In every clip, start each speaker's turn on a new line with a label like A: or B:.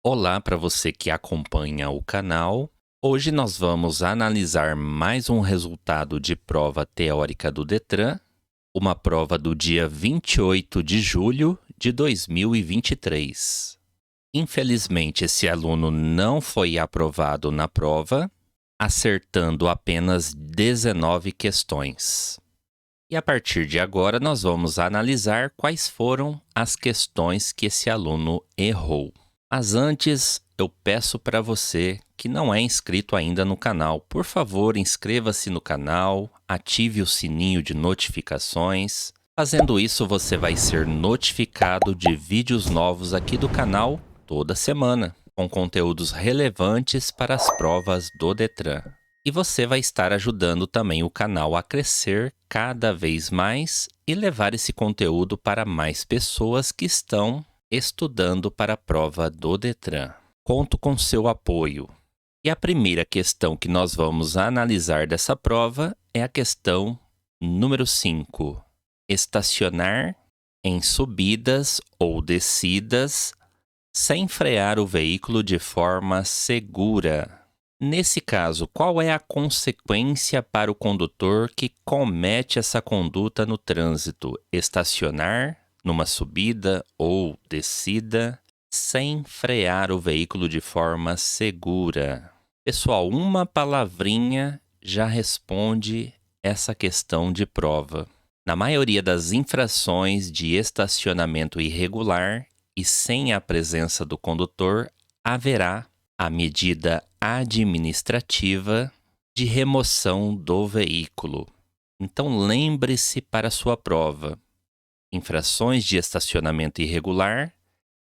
A: Olá para você que acompanha o canal. Hoje nós vamos analisar mais um resultado de prova teórica do Detran, uma prova do dia 28 de julho de 2023. Infelizmente, esse aluno não foi aprovado na prova, acertando apenas 19 questões. E a partir de agora, nós vamos analisar quais foram as questões que esse aluno errou. Mas antes, eu peço para você que não é inscrito ainda no canal, por favor, inscreva-se no canal, ative o sininho de notificações. Fazendo isso, você vai ser notificado de vídeos novos aqui do canal toda semana, com conteúdos relevantes para as provas do Detran. E você vai estar ajudando também o canal a crescer cada vez mais e levar esse conteúdo para mais pessoas que estão estudando para a prova do Detran. Conto com seu apoio. E a primeira questão que nós vamos analisar dessa prova é a questão número 5. Estacionar em subidas ou descidas sem frear o veículo de forma segura. Nesse caso, qual é a consequência para o condutor que comete essa conduta no trânsito? Estacionar numa subida ou descida sem frear o veículo de forma segura. Pessoal, uma palavrinha já responde essa questão de prova. Na maioria das infrações de estacionamento irregular e sem a presença do condutor, haverá a medida administrativa de remoção do veículo. Então, lembre-se para a sua prova: infrações de estacionamento irregular,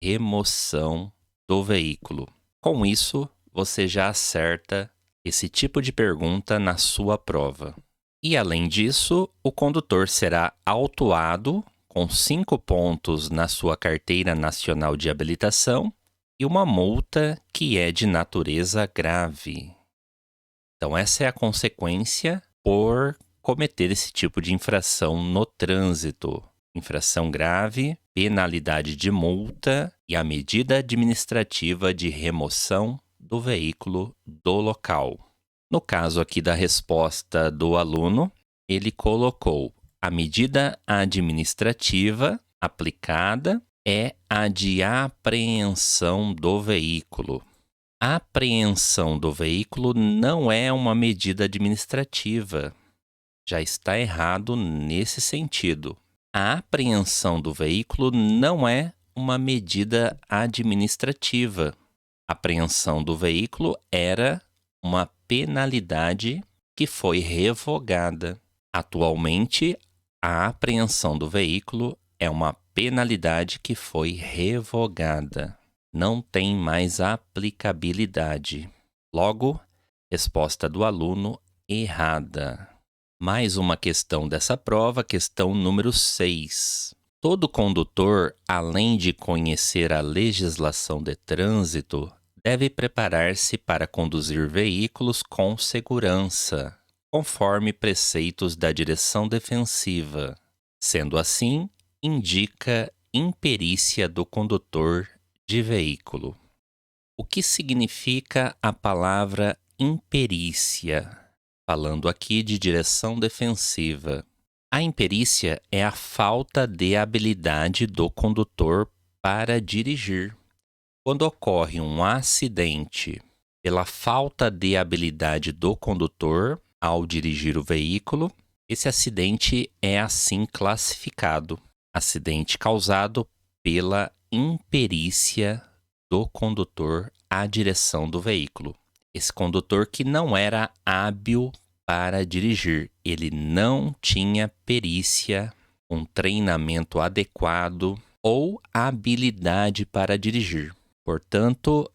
A: remoção do veículo. Com isso, você já acerta esse tipo de pergunta na sua prova. E, além disso, o condutor será autuado com 5 pontos na sua Carteira Nacional de Habilitação e uma multa que é de natureza grave. Então, essa é a consequência por cometer esse tipo de infração no trânsito. Infração grave, penalidade de multa e a medida administrativa de remoção do veículo do local. No caso aqui da resposta do aluno, ele colocou a medida administrativa aplicada é a de apreensão do veículo. A apreensão do veículo não é uma medida administrativa. Já está errado nesse sentido. A apreensão do veículo não é uma medida administrativa. A apreensão do veículo era uma penalidade que foi revogada. Atualmente, a apreensão do veículo é uma penalidade que foi revogada. Não tem mais aplicabilidade. Logo, resposta do aluno errada. Mais uma questão dessa prova, questão número 6. Todo condutor, além de conhecer a legislação de trânsito, deve preparar-se para conduzir veículos com segurança, conforme preceitos da direção defensiva. Sendo assim, indica imperícia do condutor de veículo. O que significa a palavra imperícia? Falando aqui de direção defensiva. A imperícia é a falta de habilidade do condutor para dirigir. Quando ocorre um acidente pela falta de habilidade do condutor ao dirigir o veículo, esse acidente é assim classificado: acidente causado pela imperícia do condutor à direção do veículo. Esse condutor que não era hábil para dirigir, ele não tinha perícia, um treinamento adequado ou habilidade para dirigir. Portanto,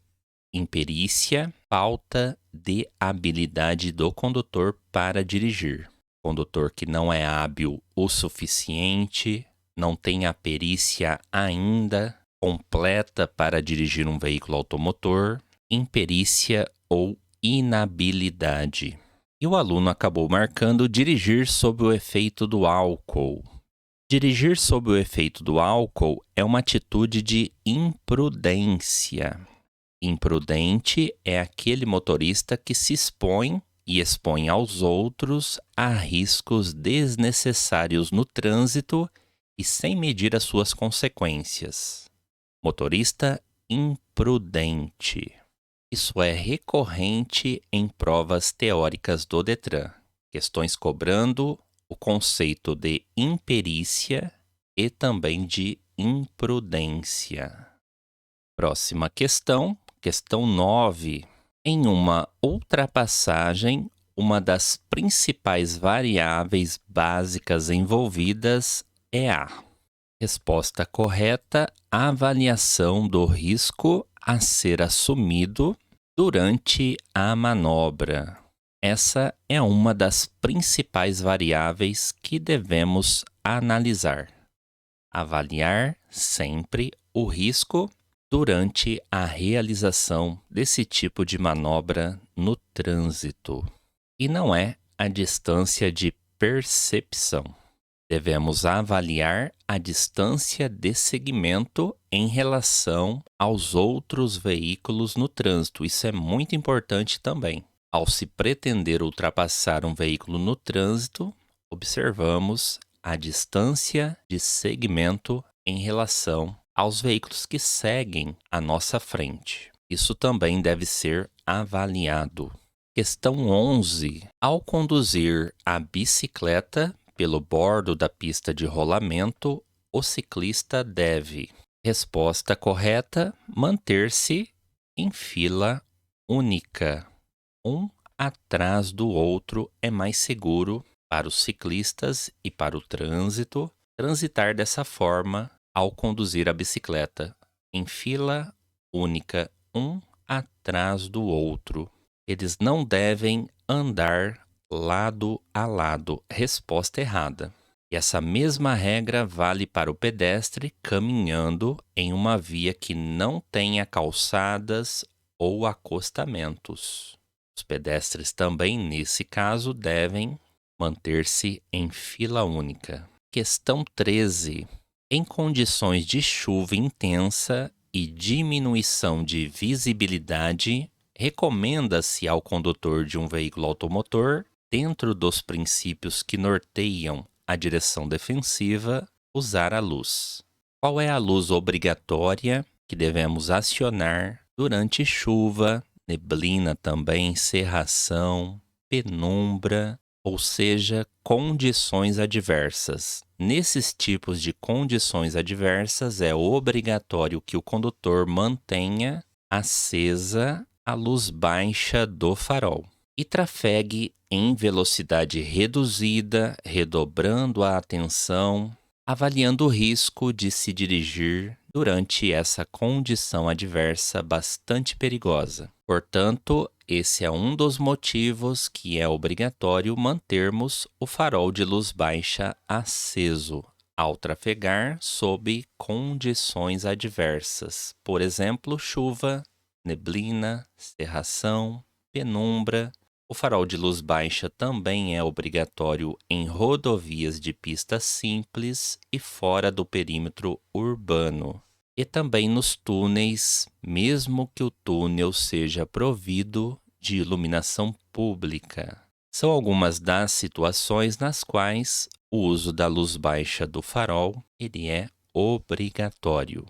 A: imperícia, falta de habilidade do condutor para dirigir. Condutor que não é hábil o suficiente, não tem a perícia ainda completa para dirigir um veículo automotor, imperícia ou inabilidade. E o aluno acabou marcando dirigir sob o efeito do álcool. Dirigir sob o efeito do álcool é uma atitude de imprudência. Imprudente é aquele motorista que se expõe e expõe aos outros a riscos desnecessários no trânsito e sem medir as suas consequências. Motorista imprudente. Isso é recorrente em provas teóricas do Detran, questões cobrando o conceito de imperícia e também de imprudência. Próxima questão, questão 9. Em uma ultrapassagem, uma das principais variáveis básicas envolvidas é a resposta correta: a avaliação do risco a ser assumido durante a manobra. Essa é uma das principais variáveis que devemos analisar. Avaliar sempre o risco durante a realização desse tipo de manobra no trânsito. E não é a distância de percepção. Devemos avaliar a distância de segmento em relação aos outros veículos no trânsito. Isso é muito importante também. Ao se pretender ultrapassar um veículo no trânsito, observamos a distância de segmento em relação aos veículos que seguem à nossa frente. Isso também deve ser avaliado. Questão 11. Ao conduzir a bicicleta pelo bordo da pista de rolamento, o ciclista deve: resposta correta: manter-se em fila única. Um atrás do outro é mais seguro para os ciclistas e para o trânsito transitar dessa forma ao conduzir a bicicleta, em fila única, um atrás do outro. Eles não devem andar lado a lado. Resposta errada. E essa mesma regra vale para o pedestre caminhando em uma via que não tenha calçadas ou acostamentos. Os pedestres também, nesse caso, devem manter-se em fila única. Questão 13. Em condições de chuva intensa e diminuição de visibilidade, recomenda-se ao condutor de um veículo automotor, dentro dos princípios que norteiam a direção defensiva, usar a luz. Qual é a luz obrigatória que devemos acionar durante chuva, neblina também, cerração, penumbra, ou seja, condições adversas? Nesses tipos de condições adversas, é obrigatório que o condutor mantenha acesa a luz baixa do farol e trafegue em velocidade reduzida, redobrando a atenção, avaliando o risco de se dirigir durante essa condição adversa bastante perigosa. Portanto, esse é um dos motivos que é obrigatório mantermos o farol de luz baixa aceso ao trafegar sob condições adversas, por exemplo, chuva, neblina, cerração, penumbra. O farol de luz baixa também é obrigatório em rodovias de pista simples e fora do perímetro urbano, e também nos túneis, mesmo que o túnel seja provido de iluminação pública. São algumas das situações nas quais o uso da luz baixa do farol ele é obrigatório.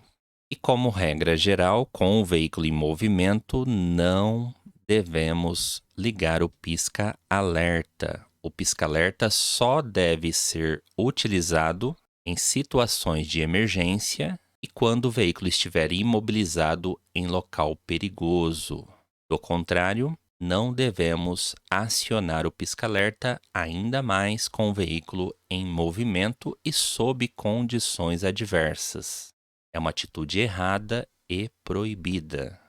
A: E como regra geral, com o veículo em movimento, não devemos ligar o pisca-alerta. O pisca-alerta só deve ser utilizado em situações de emergência e quando o veículo estiver imobilizado em local perigoso. Do contrário, não devemos acionar o pisca-alerta, ainda mais com o veículo em movimento e sob condições adversas. É uma atitude errada e proibida.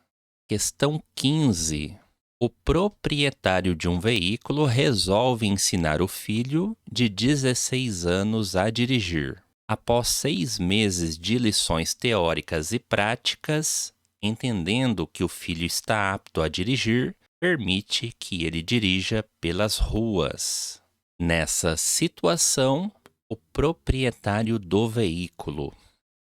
A: Questão 15. O proprietário de um veículo resolve ensinar o filho de 16 anos a dirigir. Após 6 meses de lições teóricas e práticas, entendendo que o filho está apto a dirigir, permite que ele dirija pelas ruas. Nessa situação, o proprietário do veículo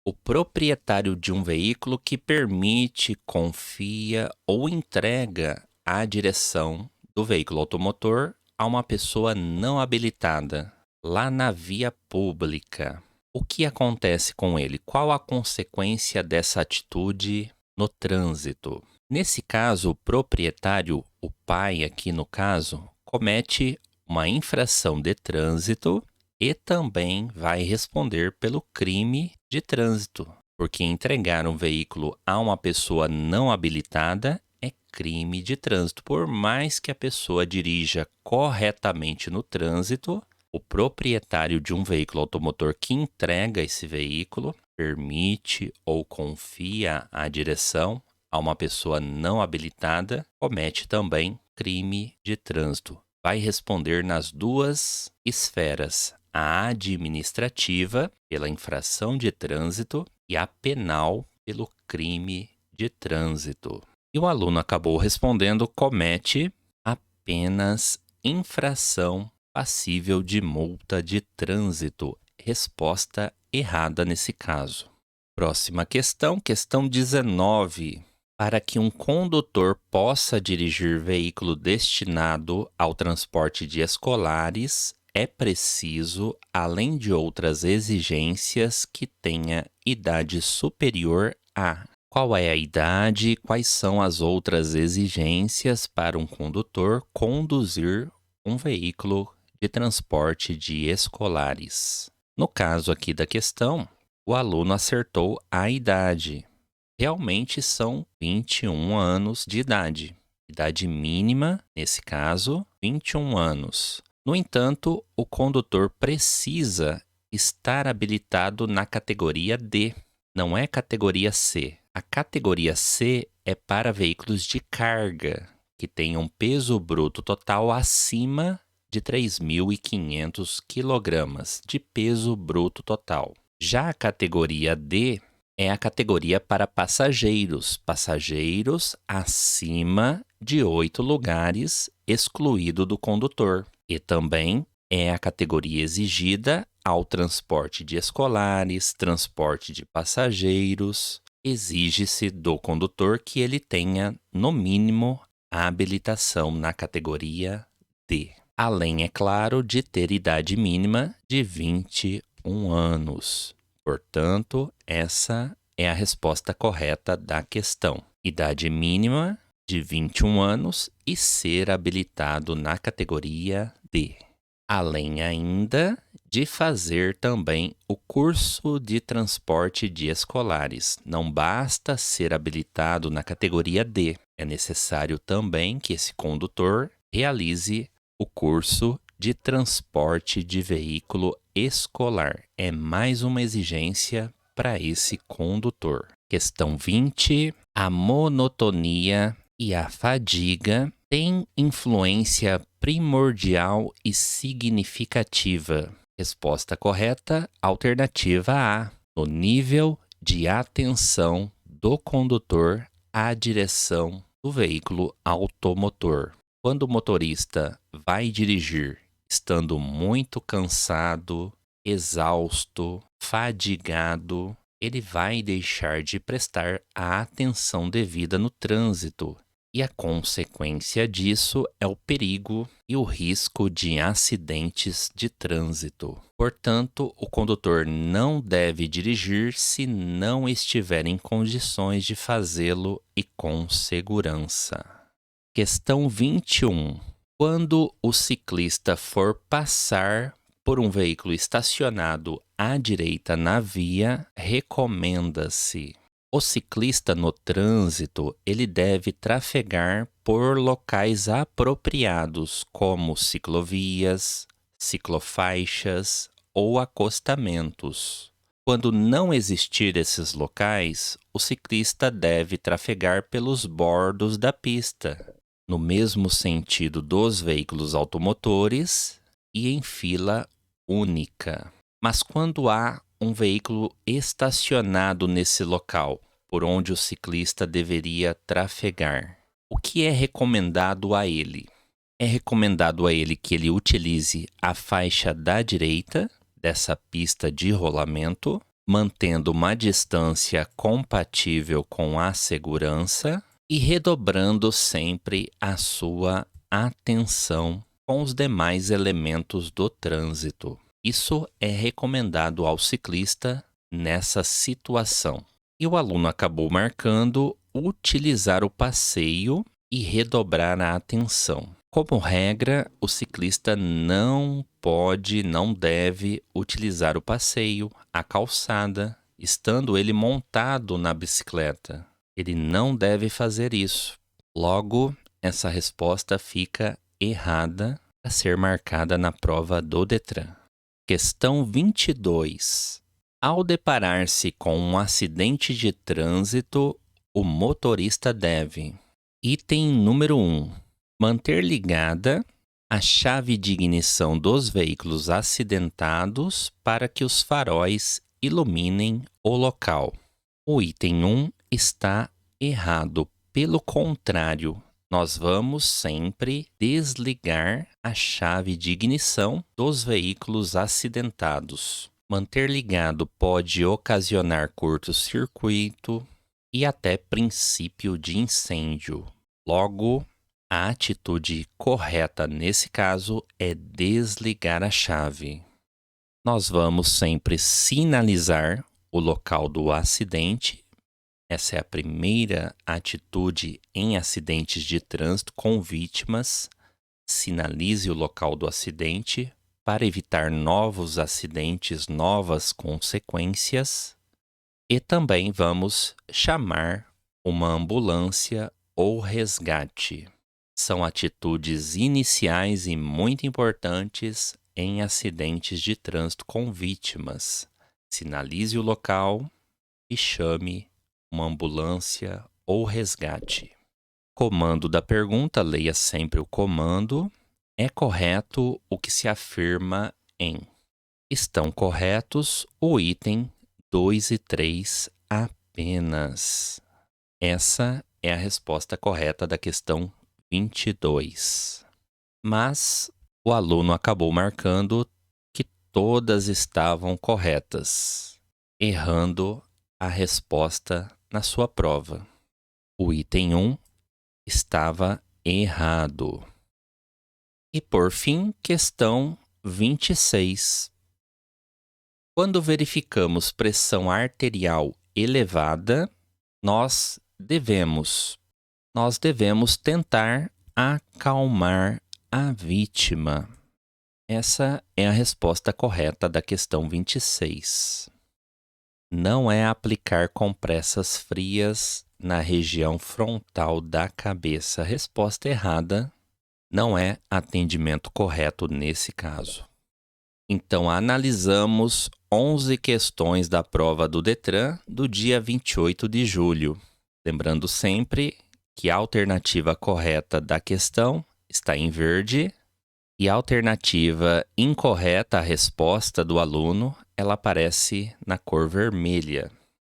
A: O proprietário de um veículo que permite, confia ou entrega a direção do veículo automotor a uma pessoa não habilitada, lá na via pública. O que acontece com ele? Qual a consequência dessa atitude no trânsito? Nesse caso, o proprietário, o pai aqui no caso, comete uma infração de trânsito e também vai responder pelo crime de trânsito, porque entregar um veículo a uma pessoa não habilitada é crime de trânsito. Por mais que a pessoa dirija corretamente no trânsito, o proprietário de um veículo automotor que entrega esse veículo, permite ou confia a direção a uma pessoa não habilitada, comete também crime de trânsito. Vai responder nas duas esferas, a administrativa, pela infração de trânsito, e a penal, pelo crime de trânsito. E o aluno acabou respondendo: comete apenas infração passível de multa de trânsito. Resposta errada nesse caso. Próxima questão, questão 19. Para que um condutor possa dirigir veículo destinado ao transporte de escolares, é preciso, além de outras exigências, que tenha idade superior a. Qual é a idade? Quais são as outras exigências para um condutor conduzir um veículo de transporte de escolares? No caso aqui da questão, o aluno acertou a idade. Realmente são 21 anos de idade. Idade mínima, nesse caso, 21 anos. No entanto, o condutor precisa estar habilitado na categoria D, não é categoria C. A categoria C é para veículos de carga, que tenham peso bruto total acima de 3.500 kg de peso bruto total. Já a categoria D é a categoria para passageiros, passageiros acima de 8 lugares, excluído do condutor. E também é a categoria exigida ao transporte de escolares, transporte de passageiros. Exige-se do condutor que ele tenha, no mínimo, a habilitação na categoria D. Além, é claro, de ter idade mínima de 21 anos. Portanto, essa é a resposta correta da questão. Idade mínima de 21 anos e ser habilitado na categoria D. Além ainda de fazer também o curso de transporte de escolares. Não basta ser habilitado na categoria D, é necessário também que esse condutor realize o curso de transporte de veículo escolar. É mais uma exigência para esse condutor. Questão 20. A monotonia e a fadiga têm influência primordial e significativa. Resposta correta, alternativa A, no nível de atenção do condutor à direção do veículo automotor. Quando o motorista vai dirigir estando muito cansado, exausto, fadigado, ele vai deixar de prestar a atenção devida no trânsito. E a consequência disso é o perigo e o risco de acidentes de trânsito. Portanto, o condutor não deve dirigir se não estiver em condições de fazê-lo e com segurança. Questão 21. Quando o ciclista for passar por um veículo estacionado à direita na via, recomenda-se: o ciclista no trânsito, ele deve trafegar por locais apropriados, como ciclovias, ciclofaixas ou acostamentos. Quando não existir esses locais, o ciclista deve trafegar pelos bordos da pista, no mesmo sentido dos veículos automotores e em fila única. Mas quando há um veículo estacionado nesse local, por onde o ciclista deveria trafegar, o que é recomendado a ele? É recomendado a ele que ele utilize a faixa da direita dessa pista de rolamento, mantendo uma distância compatível com a segurança e redobrando sempre a sua atenção com os demais elementos do trânsito. Isso é recomendado ao ciclista nessa situação. E o aluno acabou marcando utilizar o passeio e redobrar a atenção. Como regra, o ciclista não deve utilizar o passeio, a calçada, estando ele montado na bicicleta. Ele não deve fazer isso. Logo, essa resposta fica errada a ser marcada na prova do Detran. Questão 22. Ao deparar-se com um acidente de trânsito, o motorista deve: item número 1. Manter ligada a chave de ignição dos veículos acidentados para que os faróis iluminem o local. O item 1 está errado. Pelo contrário, nós vamos sempre desligar a chave de ignição dos veículos acidentados. Manter ligado pode ocasionar curto-circuito e até princípio de incêndio. Logo, a atitude correta nesse caso é desligar a chave. Nós vamos sempre sinalizar o local do acidente. Essa é a primeira atitude em acidentes de trânsito com vítimas. Sinalize o local do acidente para evitar novos acidentes, novas consequências. E também vamos chamar uma ambulância ou resgate. São atitudes iniciais e muito importantes em acidentes de trânsito com vítimas. Sinalize o local e chame uma ambulância ou resgate. Comando da pergunta, leia sempre o comando. É correto o que se afirma em. Estão corretos o item 2 e 3 apenas. Essa é a resposta correta da questão 22. Mas o aluno acabou marcando que todas estavam corretas, errando a resposta na sua prova. O item 1 estava errado. E por fim, questão 26. Quando verificamos pressão arterial elevada, nós devemos tentar acalmar a vítima. Essa é a resposta correta da questão 26. Não é aplicar compressas frias na região frontal da cabeça. Resposta errada. Não é atendimento correto nesse caso. Então, analisamos 11 questões da prova do Detran do dia 28 de julho. Lembrando sempre que a alternativa correta da questão está em verde e a alternativa incorreta, a resposta do aluno, ela aparece na cor vermelha.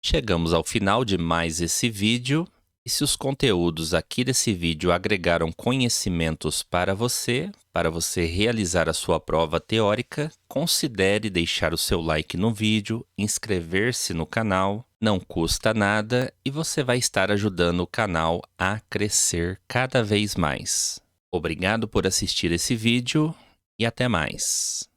A: Chegamos ao final de mais esse vídeo. E se os conteúdos aqui desse vídeo agregaram conhecimentos para você realizar a sua prova teórica, considere deixar o seu like no vídeo, inscrever-se no canal, não custa nada e você vai estar ajudando o canal a crescer cada vez mais. Obrigado por assistir esse vídeo e até mais.